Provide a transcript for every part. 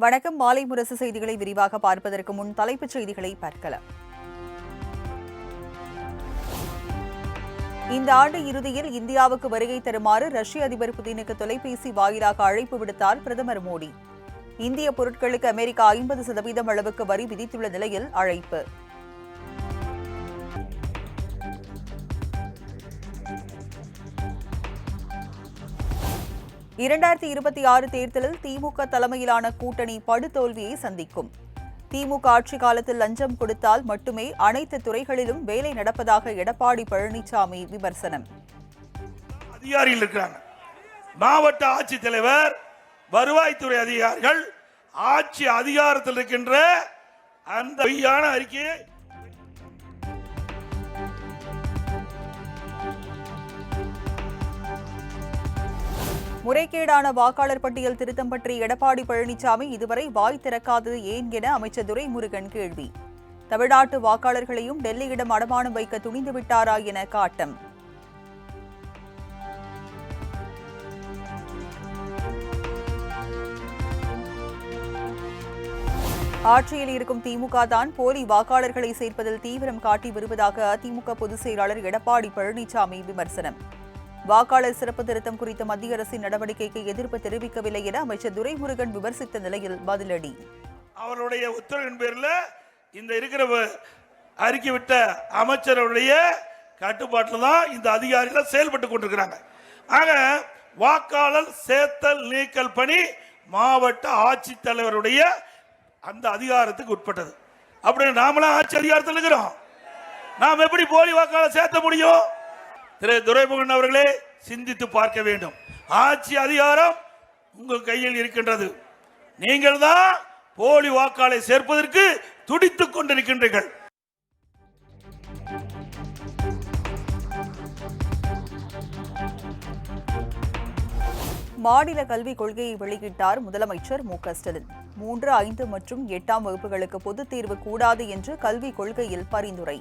வணக்கம். மாலை முரசு செய்திகளை விரிவாக பார்ப்பதற்கு முன் தலைப்புச் செய்திகளை பார்க்கலாம். இந்த ஆண்டு இறுதியில் இந்தியாவுக்கு வருகை தருமாறு ரஷ்ய அதிபர் புதினுக்கு தொலைபேசி வாயிலாக அழைப்பு விடுத்தார் பிரதமர் மோடி. இந்திய பொருட்களுக்கு அமெரிக்கா 50% அளவுக்கு வரி விதித்துள்ள நிலையில் அழைப்பு. இரண்டாயிரத்தி 26 தேர்தலில் திமுக தலைமையிலான கூட்டணி படுதோல்வியை சந்திக்கும். திமுக ஆட்சி காலத்தில் லஞ்சம் கொடுத்தால் மட்டுமே அனைத்து துறைகளிலும் வேலை நடப்பதாக எடப்பாடி பழனிசாமி விமர்சனம். அதிகாரிகள் இருக்கிறாங்க, மாவட்ட ஆட்சித்தலைவர், வருவாய்த்துறை அதிகாரிகள் ஆட்சி அதிகாரத்தில் இருக்கின்ற அந்த பொய்யான அறிக்கையை முறைகேடான வாக்காளர் பட்டியல் திருத்தம் பற்றி எடப்பாடி பழனிசாமி இதுவரை வாய் திறக்காதது ஏன் என அமைச்சர் துரைமுருகன் கேள்வி. தமிழ்நாட்டு வாக்காளர்களையும் டெல்லியிடம் அடமானம் வைக்க துணிந்துவிட்டாரா என காட்டம். ஆட்சியில் இருக்கும் திமுக தான் போலி வாக்காளர்களை சேர்ப்பதில் தீவிரம் காட்டி வருவதாக அதிமுக பொதுச் செயலாளர் எடப்பாடி பழனிசாமி விமர்சனம். வாக்காளர் சிறப்பு திருத்தம் குறித்த மத்திய அரசின் நடவடிக்கைக்கு எதிர்ப்பு தெரிவிக்கவில்லை என அமைச்சர் துரைமுருகன் விமர்சித்த நிலையில் பதிலடி. அவருடைய உத்தரவின் பேரில் இந்த இருக்கிற அறிக்கை விட்ட அமைச்சருடைய கட்டுப்பாட்டில் தான் இந்த அதிகாரிகள் செயல்பட்டு கொண்டிருக்கிறாங்க. ஆக வாக்காளர் சேர்த்தல் நீக்கல் பணி மாவட்ட ஆட்சித்தலைவருடைய அந்த அதிகாரத்துக்கு உட்பட்டது. அப்படி நாமளாம் ஆட்சி அதிகாரத்தில் இருக்கிறோம், நாம் எப்படி போலி வாக்காளர் சேர்த்த முடியும்? திரு துரைமுருகன் அவர்களே, சிந்தித்து பார்க்க வேண்டும். ஆட்சி அதிகாரம் உங்கள் கையில் இருக்கின்றது. நீங்கள் தான் போலி வாக்காளரை சேர்ப்பதற்கு துடித்துக் கொண்டிருக்கின்றீர்கள். மாநில கல்விக் கொள்கையை வெளியிட்டார் முதலமைச்சர் மு.க.ஸ்டாலின். 3, 5 மற்றும் 8ஆம் வகுப்புகளுக்கு பொதுத் தேர்வு கூடாது என்று கல்விக் கொள்கையில் பரிந்துரை.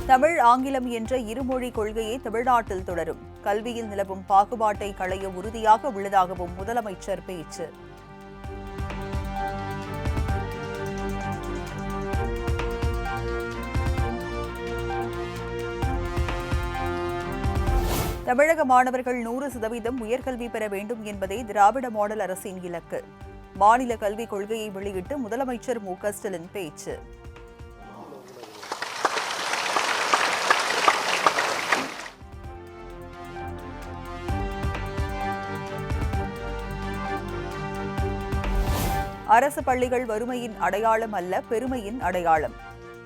தமிழ், ஆங்கிலம் என்ற இருமொழி கொள்கையை தமிழ்நாட்டில் தொடரும். கல்வியில் நிலவும் பாகுபாட்டை களைய உறுதியாக உள்ளதாகவும் முதலமைச்சர் பேச்சு. தமிழக மாணவர்கள் 100% உயர்கல்வி பெற வேண்டும் என்பதே திராவிட மாடல் அரசின் இலக்கு. மாநில கல்விக் கொள்கையை வெளியிட்டு முதலமைச்சர் மு.க.ஸ்டாலின் பேச்சு. அரசு பள்ளிகள் வறுமையின் அடையாளம் அல்ல, பெருமையின் அடையாளம்.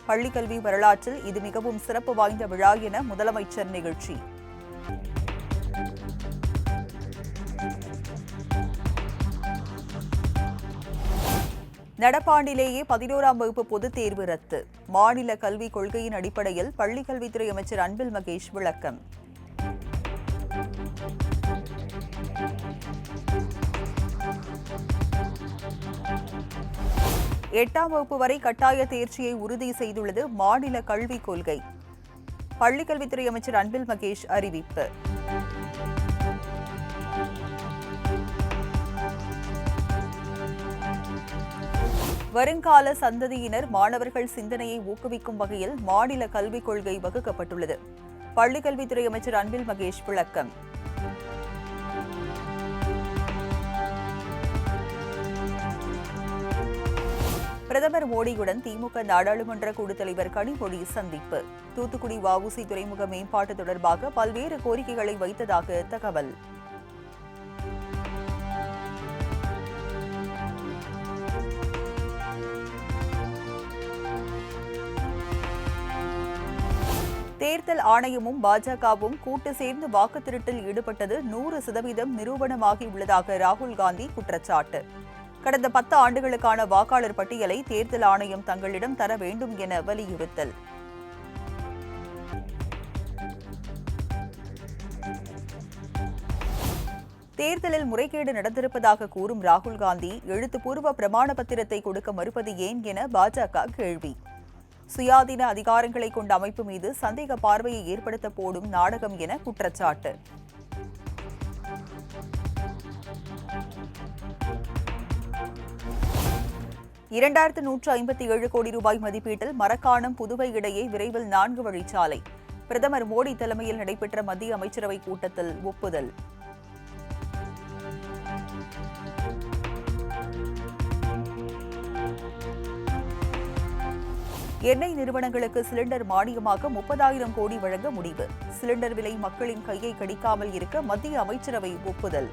பள்ளிக்கல்வி வரலாற்றில் இது மிகவும் சிறப்பு வாய்ந்த விழா என முதலமைச்சர் நிகழ்ச்சி. நடப்பாண்டிலேயே 11ஆம் வகுப்பு பொதுத் தேர்வு ரத்து. மாநில கல்விக் கொள்கையின் அடிப்படையில் பள்ளிக்கல்வித்துறை அமைச்சர் அன்பில் மகேஷ் விளக்கம். எட்டாம் வகுப்பு வரை கட்டாய தேர்ச்சியை உறுதி செய்துள்ளது மாநில கல்விக் கொள்கை. பள்ளிக்கல்வித்துறை அமைச்சர் அன்பில் மகேஷ் அறிவிப்பு. வருங்கால சந்ததியினர் மாணவர்கள் சிந்தனையை ஊக்குவிக்கும் வகையில் மாநில கல்விக் கொள்கை வகுக்கப்பட்டுள்ளது. பள்ளிக்கல்வித்துறை அமைச்சர் அன்பில் மகேஷ் விளக்கம். பிரதமர் மோடியுடன் திமுக நாடாளுமன்ற குழு தலைவர் கனிமொழி சந்திப்பு. தூத்துக்குடி வ.உ.சி. துறைமுக மேம்பாட்டு தொடர்பாக பல்வேறு கோரிக்கைகளை வைத்ததாக தகவல். தேர்தல் ஆணையமும் பாஜகவும் கூட்டு சேர்ந்து வாக்கு திருட்டில் ஈடுபட்டது 100% நிரூபணமாகியுள்ளதாக ராகுல் காந்தி குற்றச்சாட்டு. கடந்த 10 ஆண்டுகளுக்கான வாக்காளர் பட்டியலை தேர்தல் ஆணையம் தங்களிடம் தர வேண்டும் என வலியுறுத்தல். தேர்தலில் முறைகேடு நடந்திருப்பதாக கூறும் ராகுல் காந்தி எழுத்துப்பூர்வ பிரமாண பத்திரத்தை கொடுக்க மறுப்பது ஏன் என பாஜக கேள்வி. சுயாதீன அதிகாரங்களை கொண்ட அமைப்பு மீது சந்தேக பார்வையை ஏற்படுத்த போடும் நாடகம் என குற்றச்சாட்டு. $2157 கோடி ரூபாய் மதிப்பீட்டில் மரக்காணம் புதுவை இடையே விரைவில் 4 வழிச்சாலை. பிரதமர் மோடி தலைமையில் நடைபெற்ற மத்திய அமைச்சரவை கூட்டத்தில் ஒப்புதல். எண்ணெய் நிறுவனங்களுக்கு சிலிண்டர் மானியமாக 30,000 கோடி வழங்க முடிவு. சிலிண்டர் விலை மக்களின் கையை கடிக்காமல் இருக்க மத்திய அமைச்சரவை ஒப்புதல்.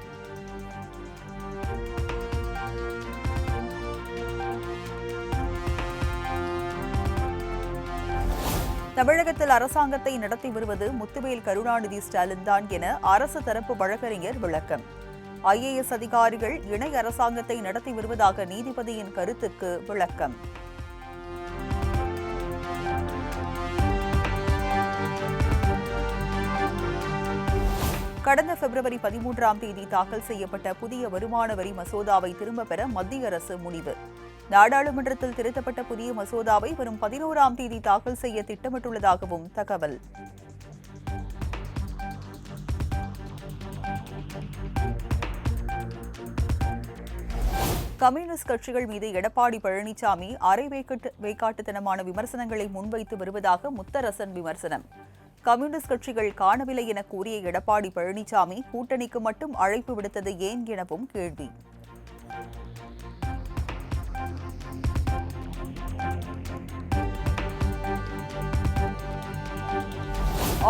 தமிழகத்தில் அரசாங்கத்தை நடத்தி வருவது முத்துவேல் கருணாநிதி ஸ்டாலின் தான் என அரசு தரப்பு வழக்கறிஞர் விளக்கம். IAS அதிகாரிகள் இணை அரசாங்கத்தை நடத்தி வருவதாக நீதிபதியின் கருத்துக்கு விளக்கம். கடந்த பிப்ரவரி 13ஆம் தேதி தாக்கல் செய்யப்பட்ட புதிய வருமான வரி மசோதாவை திரும்பப் பெற மத்திய அரசு முடிவு. நாடாளுமன்றத்தில் திருத்தப்பட்ட புதிய மசோதாவை வரும் 11ஆம் தேதி தாக்கல் செய்ய திட்டமிட்டுள்ளதாகவும் தகவல். கம்யூனிஸ்ட் கட்சிகள் மீது எடப்பாடி பழனிசாமி அரை வேக்காட்டுத்தனமான விமர்சனங்களை முன்வைத்து வருவதாக முத்தரசன் விமர்சனம். கம்யூனிஸ்ட் கட்சிகள் காணவில்லை என கூறிய எடப்பாடி பழனிசாமி கூட்டணிக்கு மட்டும் அழைப்பு விடுத்தது ஏன் எனவும் கேள்வி.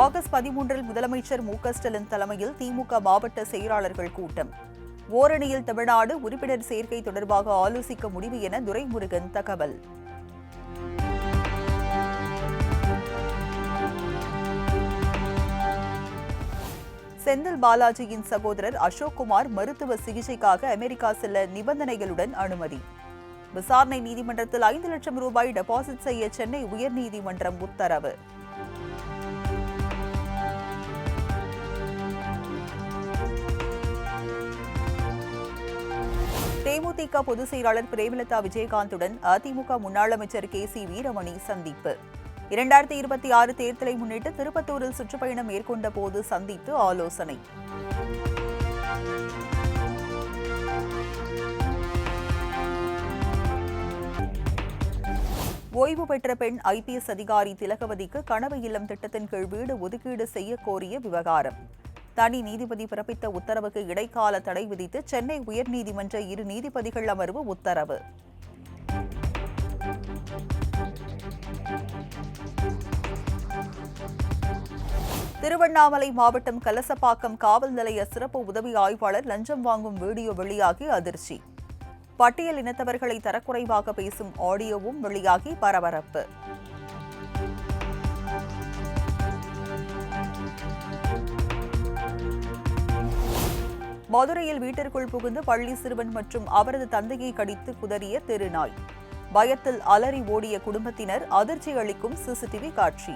ஆகஸ்ட் 13 முதலமைச்சர் மு.க. ஸ்டாலின் தலைமையில் திமுக மாவட்ட செயலாளர்கள் கூட்டம். ஓரணியில் தமிழ்நாடு உறுப்பினர் சேர்க்கை தொடர்பாக ஆலோசிக்க முடிவு என துரைமுருகன் தகவல். செந்தில் பாலாஜியின் சகோதரர் அசோக்குமார் மருத்துவ சிகிச்சைக்காக அமெரிக்கா செல்ல நிபந்தனைகளுடன் அனுமதி. விசாரணை நீதிமன்றத்தில் 5 லட்சம் ரூபாய் டெபாசிட் செய்ய சென்னை உயர்நீதிமன்றம் உத்தரவு. தேமுதிக பொதுச் செயலாளர் பிரேமலதா விஜயகாந்துடன் அதிமுக முன்னாள் அமைச்சர் KC வீரமணி சந்திப்பு. 2026 தேர்தலை முன்னிட்டு திருப்பத்தூரில் சுற்றுப்பயணம் மேற்கொண்ட போது சந்தித்து ஆலோசனை. ஓய்வு பெற்ற பெண் IPS அதிகாரி திலகவதிக்கு கனவு இல்லம் திட்டத்தின் கீழ் வீடு ஒதுக்கீடு செய்ய கோரிய விவகாரம். தனி நீதிபதி பிறப்பித்த உத்தரவுக்கு இடைக்கால தடை விதித்து சென்னை உயர்நீதிமன்ற 2 நீதிபதிகள் அமர்வு உத்தரவு. திருவண்ணாமலை மாவட்டம் கலசப்பாக்கம் காவல் நிலைய சிறப்பு உதவி ஆய்வாளர் லஞ்சம் வாங்கும் வீடியோ வெளியாகி அதிர்ச்சி. பட்டியல் இனத்தவர்களை தரக்குறைவாக பேசும் ஆடியோவும் வெளியாகி பரபரப்பு. மதுரையில் வீட்டிற்குள் புகுந்து பள்ளி சிறுவன் மற்றும் அவரது தந்தையை கடித்து குதறிய தெருநாய். பயத்தில் அலறி ஓடிய குடும்பத்தினர். அதிர்ச்சி அளிக்கும் CCTV காட்சி.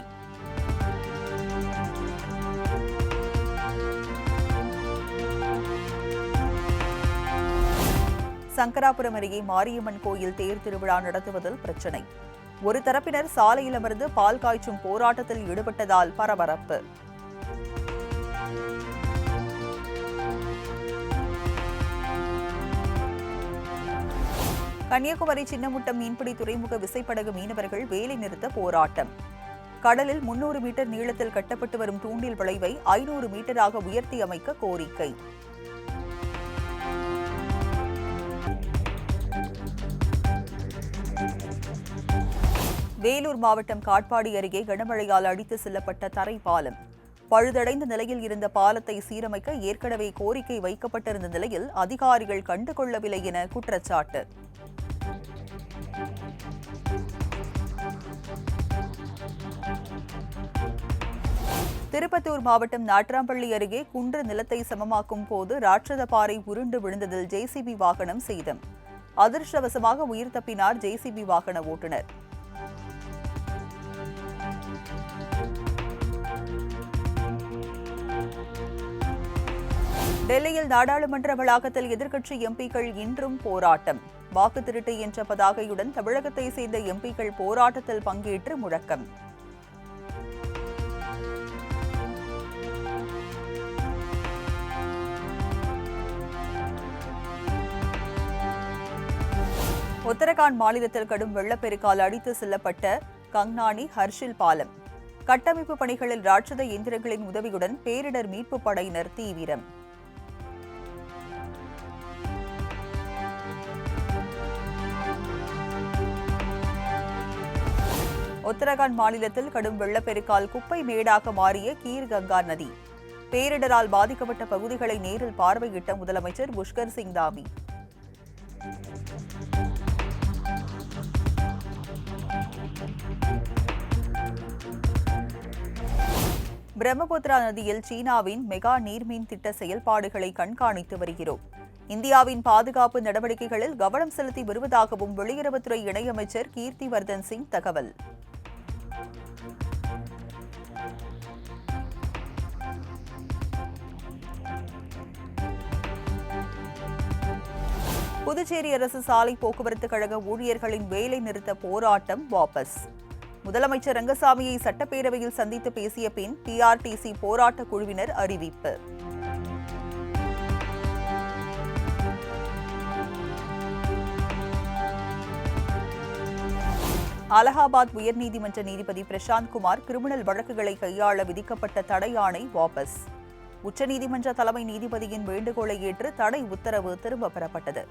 சங்கராபுரம் அருகே மாரியம்மன் கோயில் தேர் திருவிழா நடத்துவதில் பிரச்சினை. ஒரு தரப்பினர் சாலையில் அமர்ந்து பால் காய்ச்சும் போராட்டத்தில் ஈடுபட்டதால் பரபரப்பு. கன்னியாகுமரி சின்னமுட்டம் மீன்பிடி துறைமுக விசைப்படகு மீனவர்கள் வேலை நிறுத்த போராட்டம். கடலில் 300 மீட்டர் நீளத்தில் கட்டப்பட்டு வரும் தூண்டில் வளைவை 500 மீட்டராக உயர்த்தி அமைக்க கோரிக்கை. வேலூர் மாவட்டம் காட்பாடி அருகே கனமழையால் அடித்து செல்லப்பட்ட தரைப்பாலம். பழுதடைந்த நிலையில் இருந்த பாலத்தை சீரமைக்க ஏற்கனவே கோரிக்கை வைக்கப்பட்டிருந்த நிலையில் அதிகாரிகள் கண்டுகொள்ளவில்லை என குற்றச்சாட்டு. திருப்பத்தூர் மாவட்டம் நாட்ராம்பள்ளி அருகே குன்று நிலத்தை சமமாக்கும் போது ராட்சத பாறை உருண்டு விழுந்ததில் JCB வாகனம் சேதம். அதிர்ஷ்டவசமாக உயிர் தப்பினார் JCB வாகன ஓட்டுநர். டெல்லியில் நாடாளுமன்ற வளாகத்தில் எதிர்க்கட்சி MPக்கள் இன்றும் போராட்டம். வாக்கு திருட்டு என்ற பதாகையுடன் தமிழகத்தை சேர்ந்த எம்பிக்கள் போராட்டத்தில் பங்கேற்று முழக்கம். உத்தரகாண்ட் மாநிலத்தில் கடும் வெள்ளப்பெருக்கால் அடித்து செல்லப்பட்ட கங்னானி ஹர்ஷில் பாலம். கட்டமைப்பு பணிகளில் ராட்சத இயந்திரங்களின் உதவியுடன் பேரிடர் மீட்பு படையினர் தீவிரம். உத்தரகாண்ட் மாநிலத்தில் கடும் வெள்ளப்பெருக்கால் குப்பை மேடாக மாறிய கீர் கங்கா நதி. பேரிடரால் பாதிக்கப்பட்ட பகுதிகளை நேரில் பார்வையிட்ட முதலமைச்சர் புஷ்கர் சிங் தாமி. பிரம்மபுத்திரா நதியில் சீனாவின் மெகா நீர்மீன் திட்ட செயல்பாடுகளை கண்காணித்து வருகிறோம். இந்தியாவின் பாதுகாப்பு நடவடிக்கைகளில் கவனம் செலுத்தி வருவதாகவும் வெளியுறவுத்துறை இணையமைச்சர் கீர்த்திவர்தன் சிங் தகவல். புதுச்சேரி அரசு சாலை போக்குவரத்து கழக ஊழியர்களின் வேலை நிறுத்த போராட்டம் வாபஸ். முதலமைச்சர் ரங்கசாமியை சட்டப்பேரவையில் சந்தித்து பேசிய பின் பிஆர்டிசி போராட்ட குழுவினர் அறிவிப்பு. அலகாபாத் உயர்நீதிமன்ற நீதிபதி பிரசாந்த் குமார் கிரிமினல் வழக்குகளை கையாள விதிக்கப்பட்ட தடை ஆணை வாபஸ். உச்சநீதிமன்ற தலைமை நீதிபதியின் வேண்டுகோளை ஏற்று தடை உத்தரவு திரும்பப் பெறப்பட்டது.